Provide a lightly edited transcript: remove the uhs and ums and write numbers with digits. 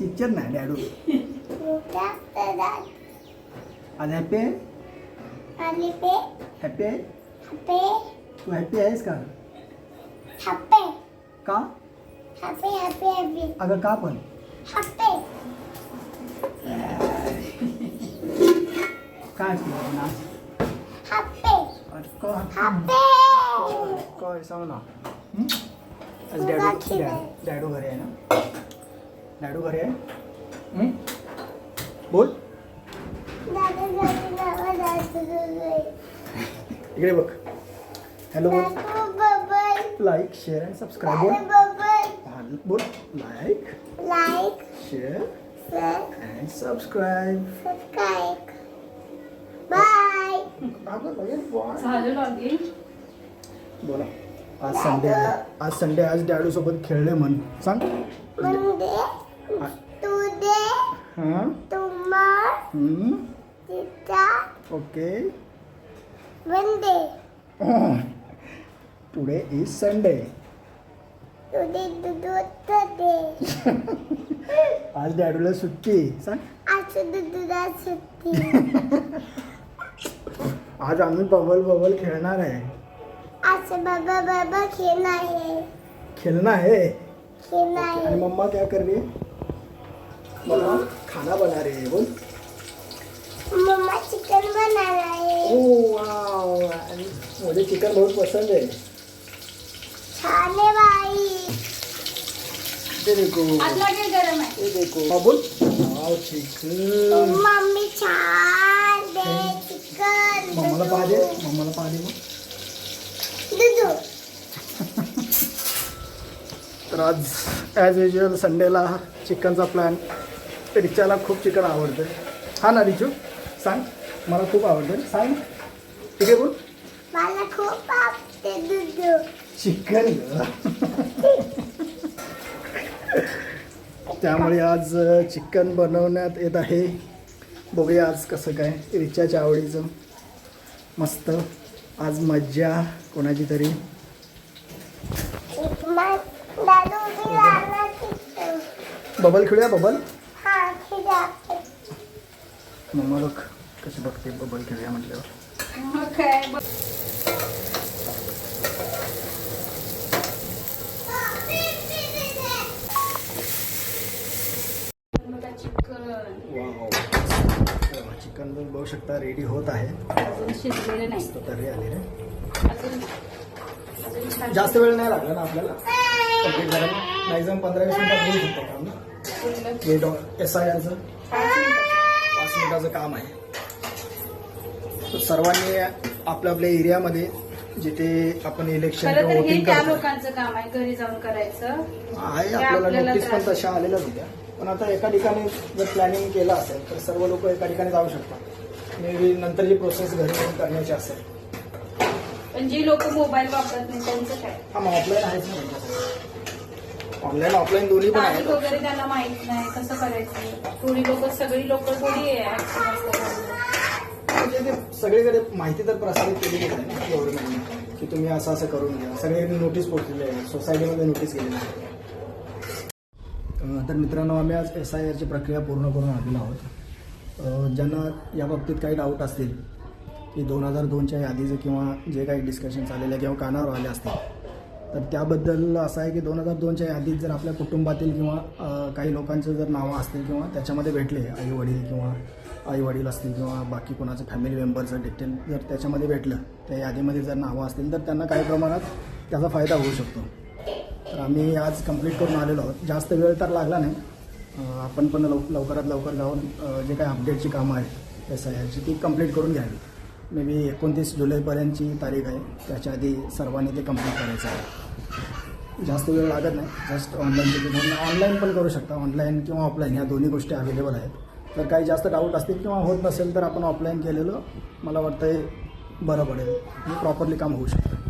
Teacher नाही डॅडू. आज happy आहे. हॅपी आहे. तू हॅपी आहेस का? का अगं का पण? काय केलं ना काय सांग ना. आज डॅडू घरी आहे ना. डॅडू घरी आहे. बोल इकडे बघ. Hello like share and subscribe. बोल लाईक शेअर अँड सबस्क्राईब. बोला. आज संडे आहे. आज डॅडू सोबत खेळले म्हण. सांग. हां ओके. Today is Sunday. आज डॅडूला सुट्टी. सांग. आज आम्ही बबल खेळणार आहे. खेलना है. आणि मम्मा क्या कर रही है? मम्मा खाना बना रही है. बोल. मम्मा चिकन बना रहा है. Oh wow. मुझे चिकन बहुत पसंद है. छान है भाई. ये देखो. गरम है. ये देखो. बोल. Wow chicken. मम्मी छान दे चिकन. मम्माला पाहिजे. दूध. तर आज ॲज युजल संडेला चिकनचा प्लॅन. रिचाला खूप चिकन आवडतं. हा ना रिचू? सांग. मला खूप आवडतं. सांग. ठीक आहे बोल. मला खूप आवडते दूध. चिकन. त्यामुळे आज चिकन बनवण्यात येत आहे. बघूया आज कसं काय. रिचाच्या आवडीचं मस्त आज मज्जा कोणाची तरी. बबल खेळूया. बबल. मम्मा बघ कशी बघते. बबल खेळूया म्हटल्यावर. चिकन बघू शकता रेडी होत आहे. शिजलेले नाही. तरी आलेले. जास्त वेळ नाही लागला ना आपल्याला. मॅक्झिमम 15-20 मिनिटात होऊ शकतो. SIRचं 5 मिनिटाचं काम आहे. तर सर्वांनी आपल्या एरियामध्ये जिथे आपण इलेक्शन खरं तर हे वोटिंग त्या करतो लोकांचं काम आहे घरी जाऊन करायचं आहे. आपल्याला नोटीस पण तशा आलेल्याच होत्या. पण आता एका ठिकाणी जर प्लॅनिंग केलं असेल तर सर्व लोक एका ठिकाणी जाऊ शकतात. मे बी नंतर जी प्रोसेस घरी येऊन करण्याची असेल. पण जी लोक मोबाईल वापरत नाही त्यांचं काय? हा मग ऑफलाईन आहेच ना. ऑनलाईन ऑफलाईन दोन्ही पण तारीख आहेत. वगैरे त्यांना माहित नाही कसं करायचं. थोडी लोक सगळी लोक थोडी म्हणजे ते सगळीकडे माहिती तर प्रसारित केली आहे ना गव्हर्नमेंटने की तुम्ही असं असं करून घ्या. सगळीकडे नोटीस पोहोचलेली आहे. सोसायटीमध्ये नोटीस गेलेली आहे. तर मित्रांनो आम्ही आज SIRची प्रक्रिया पूर्ण करून आलेलो आहोत. ज्यांना या बाबतीत काही डाऊट असतील की 2002च्या यादीचं किंवा जे काही डिस्कशन चाललेलं किंवा कानावर आले असतील तर त्याबद्दल असं आहे की 2002च्या यादीत जर आपल्या कुटुंबातील किंवा काही लोकांचं जर नावं असतील किंवा त्याच्यामध्ये भेटले आई वडील असतील किंवा बाकी कोणाचं फॅमिली मेंबरचं डिटेल जर त्याच्यामध्ये भेटलं त्या यादीमध्ये जर नावं असतील तर त्यांना काही प्रमाणात त्याचा फायदा होऊ शकतो. तर आम्ही आज कंप्लीट करून आलेलो आहोत. जास्त वेळ तर लागला नाही. आपण पण लवकरात लवकर जाऊन जे काही अपडेटची कामं आहेत SIRची ती कंप्लीट करून घ्यावी. मे बी 29 जुलैपर्यंतची तारीख आहे. त्याच्या आधी सर्वांनी ते कंप्लीट करायचं आहे. जास्त वेळ लागत नाही. जस्ट ऑनलाईन पण करू शकता. ऑनलाईन किंवा ऑफलाईन ह्या दोन्ही गोष्टी अवेलेबल आहेत. तर काही जास्त डाऊट असतील किंवा होत नसेल तर आपण ऑफलाईन केलेलं मला वाटतं बरं पडेल. प्रॉपरली काम होऊ शकतं.